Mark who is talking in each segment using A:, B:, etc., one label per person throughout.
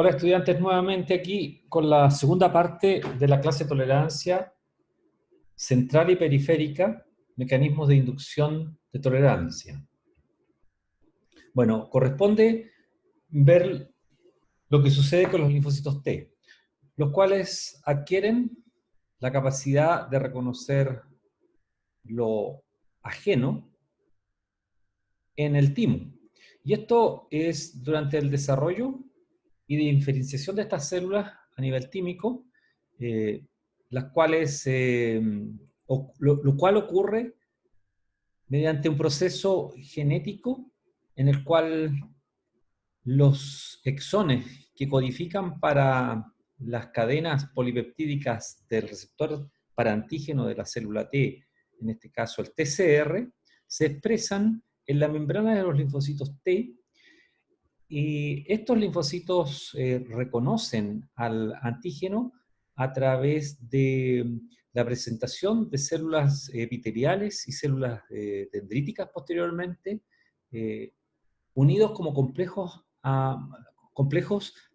A: Hola estudiantes, nuevamente aquí con la segunda parte de la clase de tolerancia central y periférica, mecanismos de inducción de tolerancia. Bueno, corresponde ver lo que sucede con los linfocitos T, los cuales adquieren la capacidad de reconocer lo ajeno en el timo. Y esto es durante el desarrollo y diferenciación de estas células a nivel tímico, las cuales, lo cual ocurre mediante un proceso genético en el cual los exones que codifican para las cadenas polipeptídicas del receptor para antígeno de la célula T, en este caso el TCR, se expresan en la membrana de los linfocitos T, y estos linfocitos reconocen al antígeno a través de la presentación de células epiteliales y células dendríticas posteriormente, eh, unidos como complejos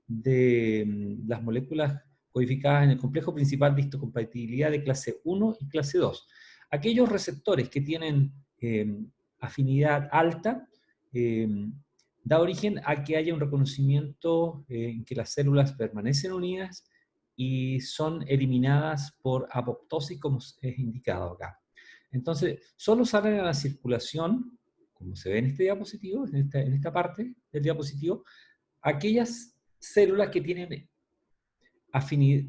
A: de las moléculas codificadas en el complejo principal de histocompatibilidad de clase 1 y clase 2. Aquellos receptores que tienen afinidad alta da origen a que haya un reconocimiento en que las células permanecen unidas y son eliminadas por apoptosis, como es indicado acá. Entonces, solo salen a la circulación, como se ve en este diapositivo, en esta parte del diapositivo, aquellas células que tienen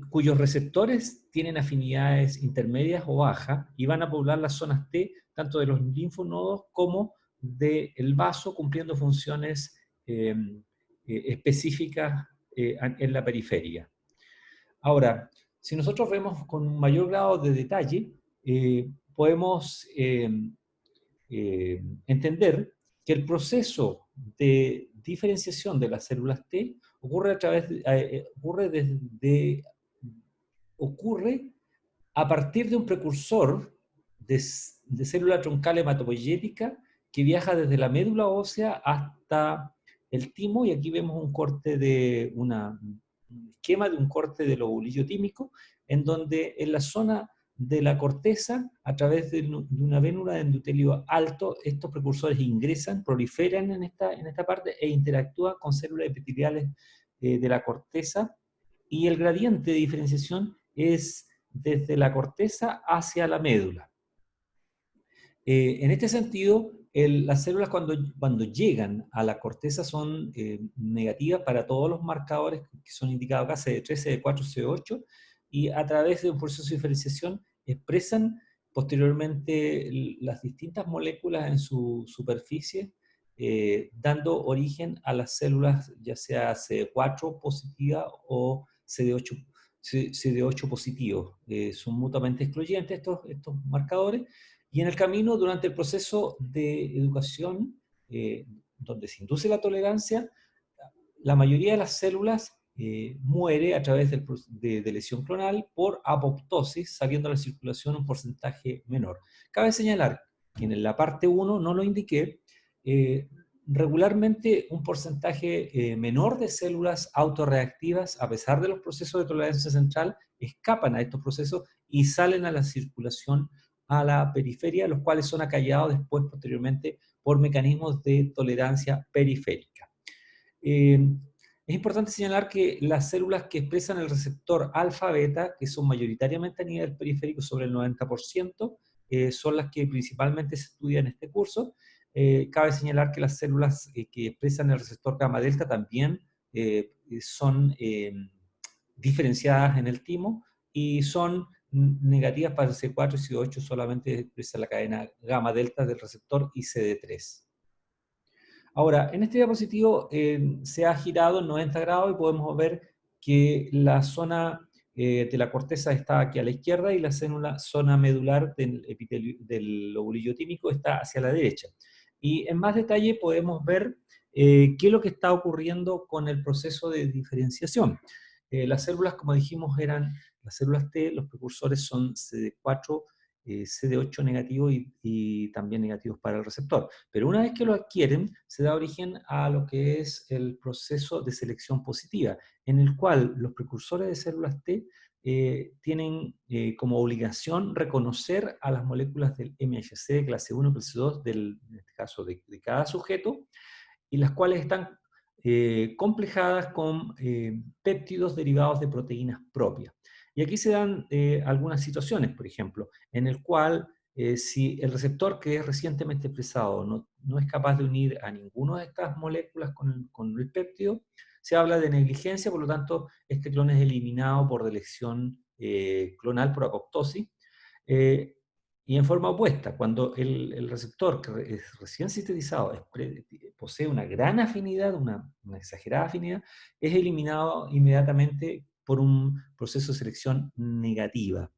A: cuyos receptores tienen afinidades intermedias o bajas y van a poblar las zonas T, tanto de los linfonodos como del vaso, cumpliendo funciones específicas en la periferia. Ahora, si nosotros vemos con un mayor grado de detalle, podemos entender que el proceso de diferenciación de las células T ocurre a partir de un precursor de célula troncal hematopoyética que viaja desde la médula ósea hasta el timo, y aquí vemos un corte de un esquema de un corte del lobulillo tímico, en donde en la zona de la corteza, a través de una vénula de endotelio alto, estos precursores ingresan, proliferan en esta parte e interactúan con células epiteliales de la corteza, y el gradiente de diferenciación es desde la corteza hacia la médula. En este sentido, las células cuando llegan a la corteza son negativas para todos los marcadores que son indicados acá, CD3, CD4, CD8, y a través de un proceso de diferenciación expresan posteriormente las distintas moléculas en su superficie, dando origen a las células ya sea CD4 positiva o CD8 positivo. Son mutuamente excluyentes estos marcadores, y en el camino, durante el proceso de educación, donde se induce la tolerancia, la mayoría de las células muere a través de lesión clonal por apoptosis, saliendo a la circulación un porcentaje menor. Cabe señalar que en la parte 1, no lo indiqué, regularmente un porcentaje menor de células autorreactivas, a pesar de los procesos de tolerancia central, escapan a estos procesos y salen a la circulación a la periferia, los cuales son acallados después, posteriormente, por mecanismos de tolerancia periférica. Es importante señalar que las células que expresan el receptor alfa-beta, que son mayoritariamente a nivel periférico, sobre el 90%, son las que principalmente se estudian en este curso. Cabe señalar que las células que expresan el receptor gamma-delta también son diferenciadas en el timo, y son negativas para el C4 y C8, solamente expresa la cadena gamma-delta del receptor y CD3. Ahora, en este diapositivo se ha girado en 90 grados y podemos ver que la zona de la corteza está aquí a la izquierda y la zona medular del lobulillo tímico está hacia la derecha. Y en más detalle podemos ver qué es lo que está ocurriendo con el proceso de diferenciación. Las células, como dijimos, eran las células T, los precursores son CD4 CD8 negativo y también negativos para el receptor. Pero una vez que lo adquieren, se da origen a lo que es el proceso de selección positiva, en el cual los precursores de células T tienen como obligación reconocer a las moléculas del MHC, clase 1, clase 2, en este caso de cada sujeto, y las cuales están complejadas con péptidos derivados de proteínas propias. Y aquí se dan algunas situaciones, por ejemplo, en el cual si el receptor que es recientemente expresado no es capaz de unir a ninguna de estas moléculas con el péptido, se habla de negligencia, por lo tanto, este clon es eliminado por delección clonal por apoptosis. Eh, y en forma opuesta, cuando el receptor que es recién sintetizado posee una gran afinidad, una exagerada afinidad, es eliminado inmediatamente por un proceso de selección negativa.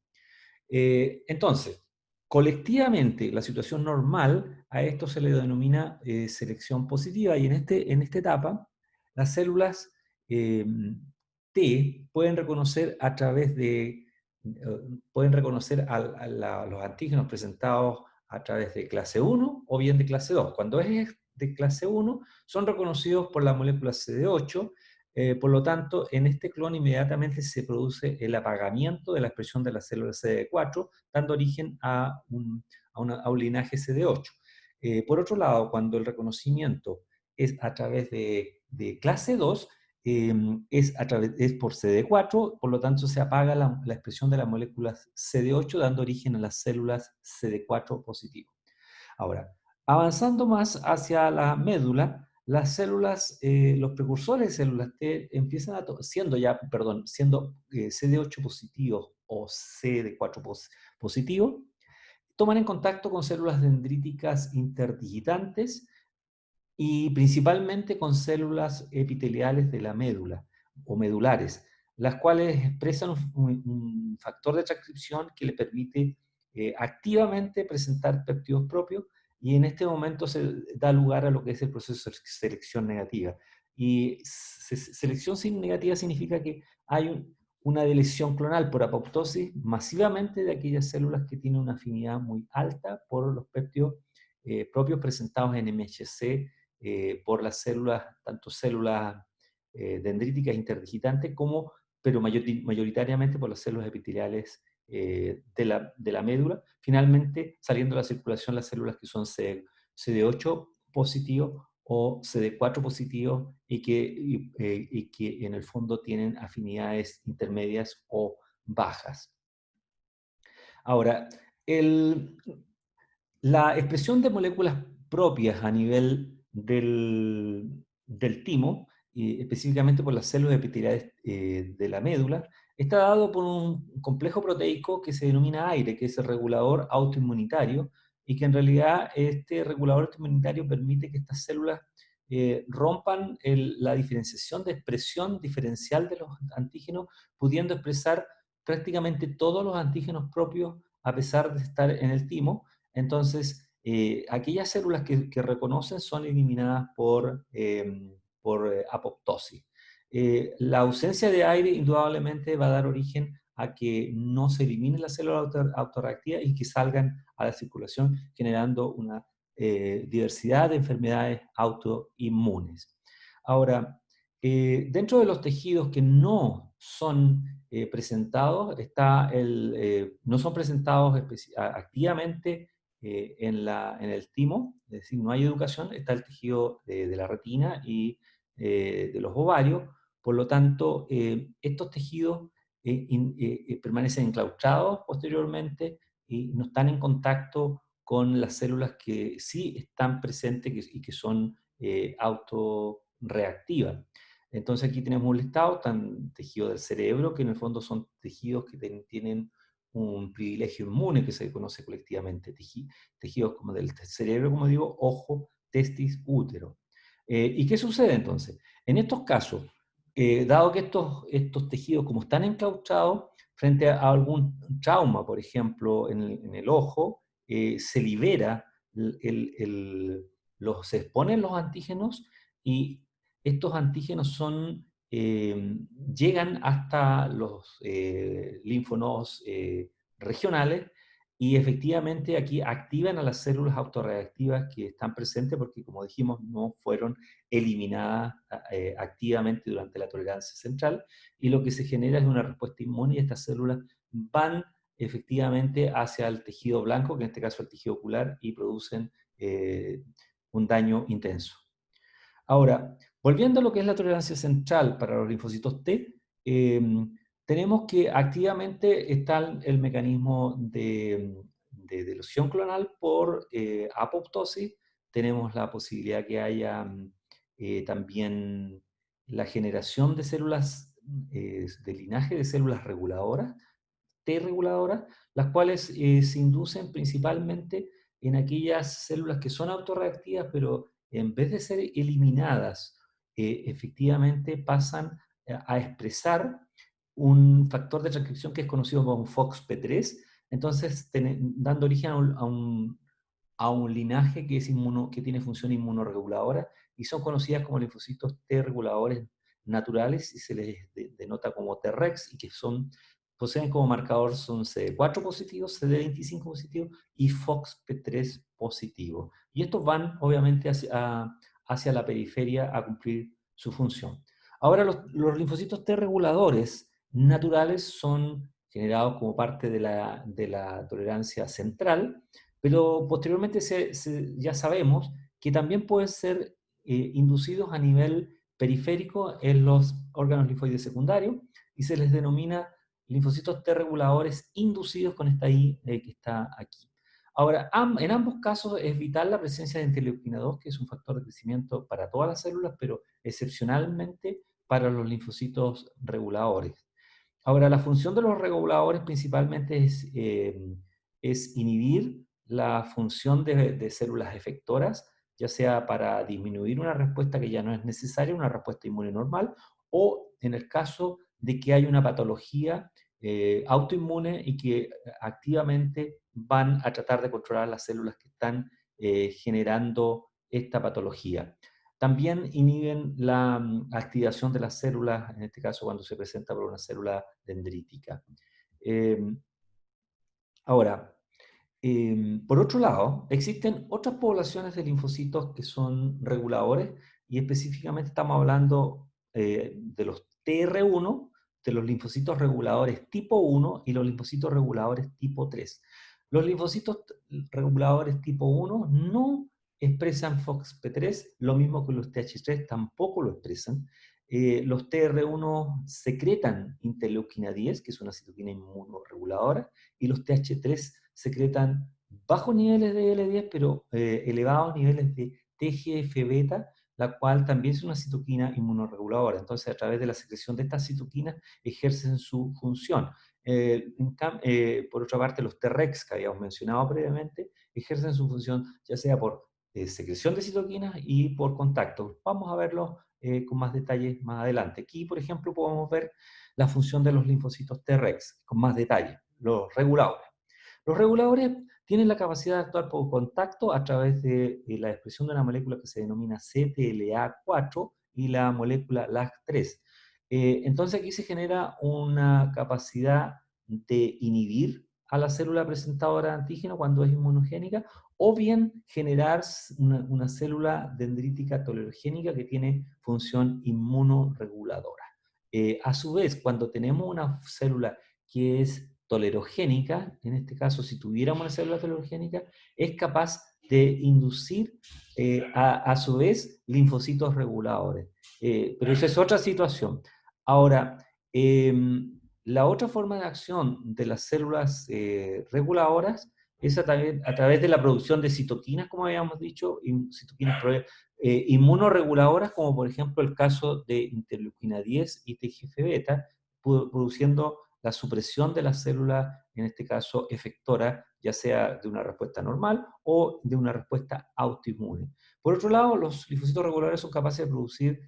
A: Entonces, colectivamente, la situación normal, a esto se le denomina selección positiva, y en esta etapa, las células eh, T pueden reconocer a través de, pueden reconocer los antígenos presentados a través de clase 1 o bien de clase 2. Cuando es de clase 1, son reconocidos por la molécula CD8. Por lo tanto, en este clon inmediatamente se produce el apagamiento de la expresión de la célula CD4, dando origen a un linaje CD8. Por otro lado, cuando el reconocimiento es a través de clase 2, es por CD4, por lo tanto se apaga la expresión de las moléculas CD8, dando origen a las células CD4 positivo. Ahora, avanzando más hacia la médula, las células, los precursores de células T empiezan siendo CD8 positivos o CD4 positivos, toman en contacto con células dendríticas interdigitantes y principalmente con células epiteliales de la médula o medulares, las cuales expresan un factor de transcripción que le permite activamente presentar péptidos propios, y en este momento se da lugar a lo que es el proceso de selección negativa. Y selección negativa significa que hay una deleción clonal por apoptosis masivamente de aquellas células que tienen una afinidad muy alta por los péptidos propios presentados en MHC por las células, tanto células dendríticas interdigitantes como, pero mayoritariamente por las células epiteliales de la médula, finalmente saliendo a la circulación las células que son CD8 positivos o CD4 positivos y que en el fondo tienen afinidades intermedias o bajas. Ahora, la expresión de moléculas propias a nivel del timo, específicamente por las células epiteliales de la médula, está dado por un complejo proteico que se denomina AIRE, que es el regulador autoinmunitario, y que en realidad este regulador autoinmunitario permite que estas células rompan la diferenciación de expresión diferencial de los antígenos, pudiendo expresar prácticamente todos los antígenos propios a pesar de estar en el timo. Entonces, aquellas células que reconocen son eliminadas por apoptosis. La ausencia de aire indudablemente va a dar origen a que no se eliminen las células autorreactivas y que salgan a la circulación, generando una diversidad de enfermedades autoinmunes. Ahora, dentro de los tejidos que no son presentados, no son presentados activamente en el timo, es decir, no hay educación, está el tejido de la retina y de los ovarios. Por lo tanto, estos tejidos permanecen enclaustrados posteriormente y no están en contacto con las células que sí están presentes y que son autorreactivas. Entonces aquí tenemos un listado, están tejidos del cerebro, que en el fondo son tejidos que tienen un privilegio inmune que se conoce colectivamente, tejidos como del cerebro, como digo, ojo, testis, útero. ¿Y qué sucede entonces? En estos casos, dado que estos tejidos, como están enclaustrados, frente a algún trauma, por ejemplo, en el ojo, se libera, se exponen los antígenos, y estos antígenos llegan hasta los linfonodos regionales, y efectivamente aquí activan a las células autorreactivas que están presentes porque, como dijimos, no fueron eliminadas activamente durante la tolerancia central, y lo que se genera es una respuesta inmune y estas células van efectivamente hacia el tejido blanco, que en este caso el tejido ocular, y producen un daño intenso. Ahora, volviendo a lo que es la tolerancia central para los linfocitos T, tenemos que activamente está el mecanismo de dilución clonal por apoptosis. Tenemos la posibilidad que haya también la generación de células, de linaje de células reguladoras, T reguladoras, las cuales se inducen principalmente en aquellas células que son autorreactivas, pero en vez de ser eliminadas, efectivamente pasan a expresar un factor de transcripción que es conocido como FOXP3, entonces dando origen a un linaje que, que tiene función inmunoreguladora y son conocidas como linfocitos T reguladores naturales y se les denota como Tregs y que poseen como marcador son CD4 positivos, CD25 positivos y FOXP3 positivo. Y estos van obviamente hacia la periferia a cumplir su función. Ahora los linfocitos T reguladores naturales son generados como parte de la tolerancia central, pero posteriormente ya sabemos que también pueden ser inducidos a nivel periférico en los órganos linfoides secundarios y se les denomina linfocitos T reguladores inducidos con esta I que está aquí. Ahora, en ambos casos es vital la presencia de interleuquina 2, que es un factor de crecimiento para todas las células, pero excepcionalmente para los linfocitos reguladores. Ahora, la función de los reguladores principalmente es inhibir la función de células efectoras, ya sea para disminuir una respuesta que ya no es necesaria, una respuesta inmune normal, o en el caso de que hay una patología autoinmune y que activamente van a tratar de controlar las células que están generando esta patología. También inhiben la activación de las células, en este caso cuando se presenta por una célula dendrítica. Eh, ahora, por otro lado, existen otras poblaciones de linfocitos que son reguladores y específicamente estamos hablando de los TR1, de los linfocitos reguladores tipo 1 y los linfocitos reguladores tipo 3. Los linfocitos reguladores tipo 1 no expresan FOXP3, lo mismo que los TH3 tampoco lo expresan. Los TR1 secretan interleuquina 10, que es una citoquina inmunoreguladora, y los TH3 secretan bajos niveles de L10, pero elevados niveles de TGF-beta, la cual también es una citoquina inmunoreguladora. Entonces, a través de la secreción de estas citoquinas, ejercen su función. Por otra parte, los Tregs que habíamos mencionado previamente, ejercen su función ya sea por secreción de citoquinas y por contacto. Vamos a verlo con más detalles más adelante. Aquí, por ejemplo, podemos ver la función de los linfocitos Tregs con más detalle, los reguladores. Los reguladores tienen la capacidad de actuar por contacto a través de la expresión de una molécula que se denomina CTLA4 y la molécula LAG3. Entonces aquí se genera una capacidad de inhibir a la célula presentadora de antígeno cuando es inmunogénica, o bien generar una célula dendrítica tolerogénica que tiene función inmunoreguladora. A su vez, cuando tenemos una célula que es tolerogénica, en este caso, si tuviéramos una célula tolerogénica, es capaz de inducir a su vez linfocitos reguladores. Pero esa es otra situación. Ahora, la otra forma de acción de las células reguladoras es a través de la producción de citoquinas, como habíamos dicho, citoquinas inmunoreguladoras, como por ejemplo el caso de interleuquina 10 y TGF-beta, produciendo la supresión de la célula, en este caso efectora, ya sea de una respuesta normal o de una respuesta autoinmune. Por otro lado, los linfocitos regulares son capaces de producir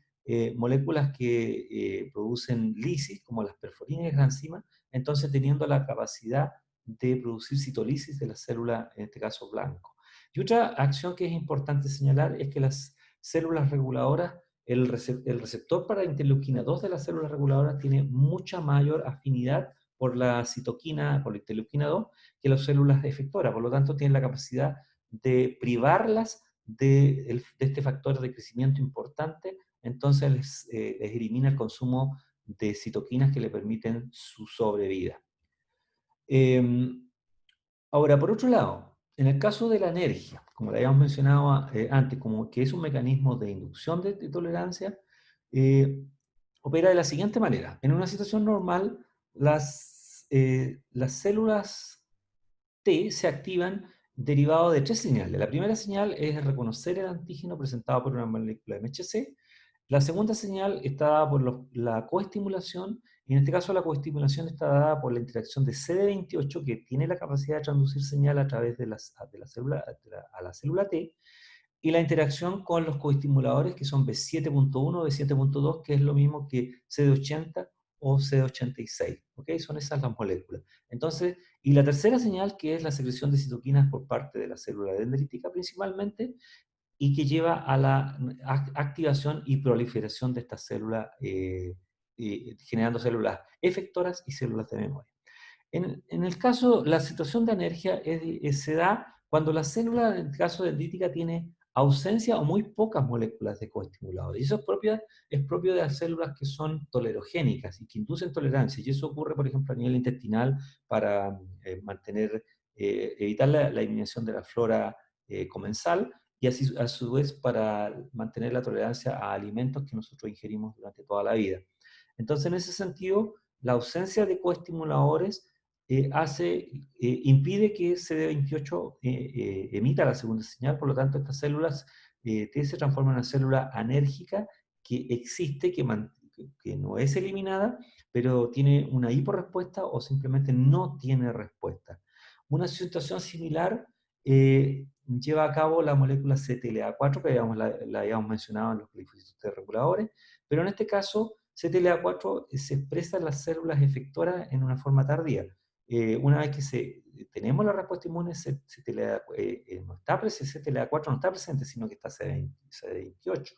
A: moléculas que producen lisis, como las perforinas y las enzimas, entonces teniendo la capacidad de producir citolisis de la célula, en este caso blanco. Y otra acción que es importante señalar es que las células reguladoras, el receptor para interleuquina 2 de las células reguladoras tiene mucha mayor afinidad por la citoquina, por la interleuquina 2, que las células efectoras. Por lo tanto, tienen la capacidad de privarlas de este factor de crecimiento importante, entonces les elimina el consumo de citoquinas que le permiten su sobrevida. Ahora, por otro lado, en el caso de la energía, como le habíamos mencionado antes, como que es un mecanismo de inducción de tolerancia, eh, opera de la siguiente manera. En una situación normal, las células T se activan derivado de tres señales. La primera señal es reconocer el antígeno presentado por una molécula MHC. La segunda señal está dada por la coestimulación, y en este caso la coestimulación está dada por la interacción de CD28, que tiene la capacidad de transducir señal a través de la célula, a la célula T, y la interacción con los coestimuladores, que son B7.1 o B7.2, que es lo mismo que CD80 o CD86. ¿Ok? Son esas las moléculas. Entonces, y la tercera señal, que es la secreción de citoquinas por parte de la célula dendrítica principalmente, y que lleva a la activación y proliferación de estas células, generando células efectoras y células de memoria. En el caso, la situación de anergia se da cuando la célula, en el caso dendrítica, tiene ausencia o muy pocas moléculas de coestimuladores. Y eso es propio de las células que son tolerogénicas y que inducen tolerancia. Y eso ocurre, por ejemplo, a nivel intestinal para evitar la eliminación de la flora comensal, y así, a su vez, para mantener la tolerancia a alimentos que nosotros ingerimos durante toda la vida. Entonces, en ese sentido, la ausencia de coestimuladores impide que CD28 emita la segunda señal. Por lo tanto, estas células T se transforman en una célula anérgica que existe, que no es eliminada, pero tiene una hiporrespuesta o simplemente no tiene respuesta. Una situación similar lleva a cabo la molécula CTLA4, que la habíamos mencionado en los linfocitos T reguladores, pero en este caso CTLA4 se expresa en las células efectoras en una forma tardía. Una vez que tenemos la respuesta inmune, CTLA4 no está presente, sino que está CD28.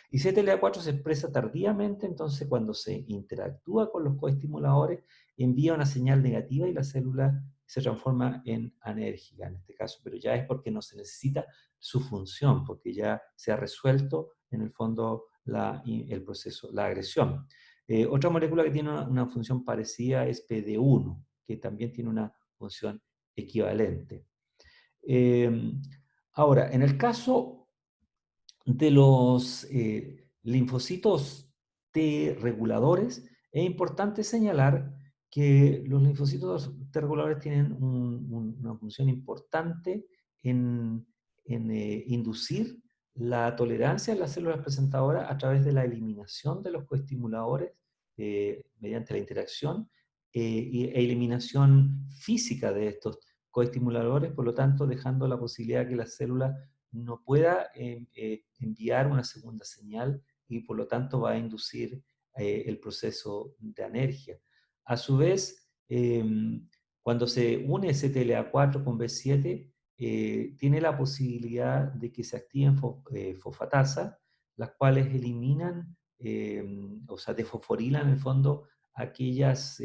A: Y CTLA4 se expresa tardíamente, entonces cuando se interactúa con los coestimuladores, envía una señal negativa y la célula se transforma en anérgica en este caso, pero ya es porque no se necesita su función, porque ya se ha resuelto en el fondo el proceso, la agresión. Otra molécula que tiene una función parecida es PD1, que también tiene una función equivalente. Ahora, en el caso de los linfocitos T reguladores, es importante señalar que los linfocitos T reguladores tienen una función importante en inducir la tolerancia en las células presentadoras a través de la eliminación de los coestimuladores mediante la interacción e eliminación física de estos coestimuladores, por lo tanto dejando la posibilidad que las células no pueda enviar una segunda señal y por lo tanto va a inducir el proceso de anergia. A su vez, cuando se une CTLA4 con B7, tiene la posibilidad de que se activen fosfatasas, las cuales eliminan, o sea, desfosforilan en el fondo aquellas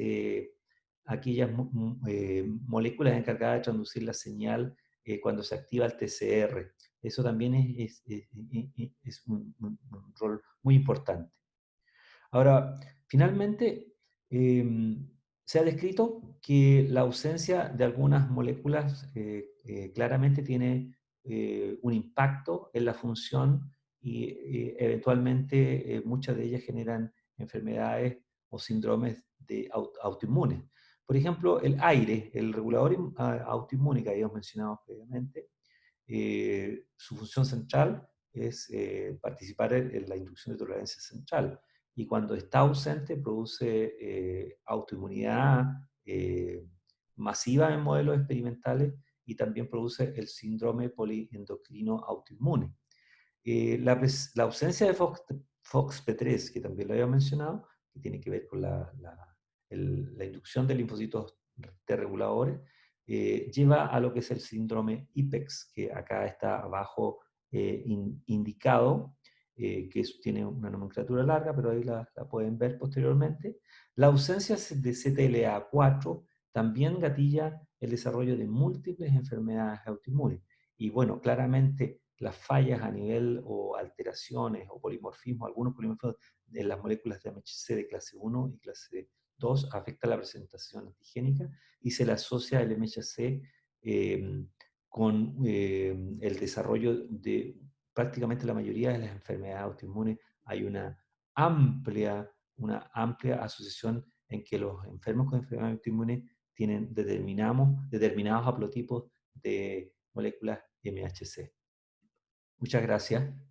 A: moléculas encargadas de transducir la señal cuando se activa el TCR. Eso también es un rol muy importante. Ahora, finalmente, se ha descrito que la ausencia de algunas moléculas claramente tiene un impacto en la función y eventualmente muchas de ellas generan enfermedades o síndromes autoinmunes. Por ejemplo, el aire, el regulador autoinmune que habíamos mencionado previamente, su función central es participar en la inducción de tolerancia central. Y cuando está ausente produce autoinmunidad masiva en modelos experimentales y también produce el síndrome poliendocrino autoinmune. La ausencia de FOXP3, que también lo había mencionado, que tiene que ver con la inducción de linfocitos T reguladores, lleva a lo que es el síndrome IPEX, que acá está abajo indicado, tiene una nomenclatura larga, pero ahí la pueden ver posteriormente. La ausencia de CTLA4 también gatilla el desarrollo de múltiples enfermedades autoinmunes. Y bueno, claramente las fallas a nivel o alteraciones o polimorfismo, algunos polimorfismos de las moléculas de MHC de clase 1 y clase 2 afecta la presentación antigénica y se le asocia el MHC con el desarrollo de prácticamente la mayoría de las enfermedades autoinmunes. Hay una amplia asociación en que los enfermos con enfermedades autoinmunes tienen determinados haplotipos de moléculas MHC. Muchas gracias.